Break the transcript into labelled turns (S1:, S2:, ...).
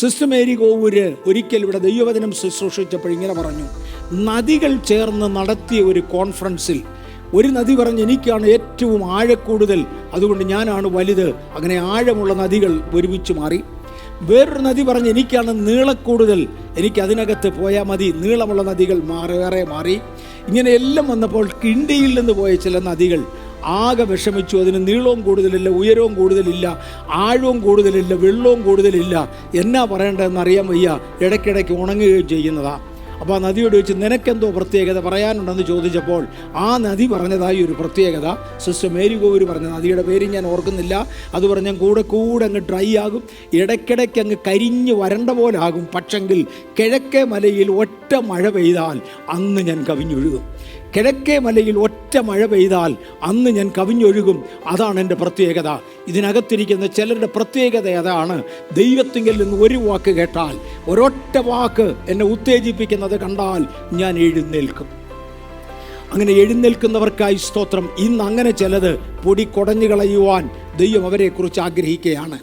S1: Sister Mary Kovoor ഒരിക്കൽ ഇവിടെ ദൈവവചനം ശുശ്രൂഷിച്ചപ്പോൾ ഇങ്ങനെ പറഞ്ഞു, നദികൾ ചേർന്ന് നടത്തിയ ഒരു കോൺഫറൻസിൽ ഒരു നദി പറഞ്ഞ് എനിക്കാണ് ഏറ്റവും ആഴക്കൂടുതൽ, അതുകൊണ്ട് ഞാനാണ് വലുത്. അങ്ങനെ ആഴമുള്ള നദികൾ ഒരുമിച്ച് മാറി. വേറൊരു നദി പറഞ്ഞ് എനിക്കാണ് നീളക്കൂടുതൽ, എനിക്ക് അതിനകത്ത് പോയാൽ മതി, നീളമുള്ള നദികൾ വേറെ മാറി. ഇങ്ങനെ എല്ലാം വന്നപ്പോൾ ഇന്ത്യയിൽ നിന്ന് പോയ ചില നദികൾ ആകെ വിഷമിച്ചു. അതിന് നീളവും കൂടുതലില്ല, ഉയരവും കൂടുതലില്ല, ആഴവും കൂടുതലില്ല, വെള്ളവും കൂടുതലില്ല. എന്നാ പറയേണ്ടതെന്ന് അറിയാൻ വയ്യ, ഇടയ്ക്കിടയ്ക്ക് ഉണങ്ങുകയും ചെയ്യുന്നതാണ്. അപ്പോൾ ആ നദിയോട് വെച്ച് നിനക്കെന്തോ പ്രത്യേകത പറയാനുണ്ടെന്ന് ചോദിച്ചപ്പോൾ ആ നദി പറഞ്ഞതായി ഒരു പ്രത്യേകത, സിസ്റ്റർ മേരി കോവൂര് പറഞ്ഞ നദിയുടെ പേര് ഞാൻ ഓർക്കുന്നില്ല, അത് പറഞ്ഞാൽ കൂടെ അങ്ങ് ഡ്രൈ ആകും, ഇടയ്ക്കിടയ്ക്ക് അങ്ങ് കരിഞ്ഞ് വരണ്ട പോലെ ആകും. പക്ഷെങ്കിൽ കിഴക്കേ മലയിൽ ഒറ്റ മഴ പെയ്താൽ അന്ന് ഞാൻ കവിഞ്ഞൊഴുകും. കിഴക്കേ മലയിൽ ഒറ്റ മഴ പെയ്താൽ അന്ന് ഞാൻ കവിഞ്ഞൊഴുകും. അതാണ് എൻ്റെ പ്രത്യേകത. ഇതിനകത്തിരിക്കുന്ന ചിലരുടെ പ്രത്യേകത അതാണ്. ദൈവത്തിങ്കിൽ നിന്ന് ഒരു വാക്ക് കേട്ടാൽ, ഒരൊറ്റ വാക്ക് എന്നെ ഉത്തേജിപ്പിക്കുന്നത് കണ്ടാൽ ഞാൻ എഴുന്നേൽക്കും. അങ്ങനെ എഴുന്നേൽക്കുന്നവർക്കായി സ്തോത്രം. ഇന്ന് അങ്ങനെ ചിലത് പൊടി കുടഞ്ഞു കളയുവാൻ ദൈവം അവരെക്കുറിച്ച് ആഗ്രഹിക്കുകയാണ്.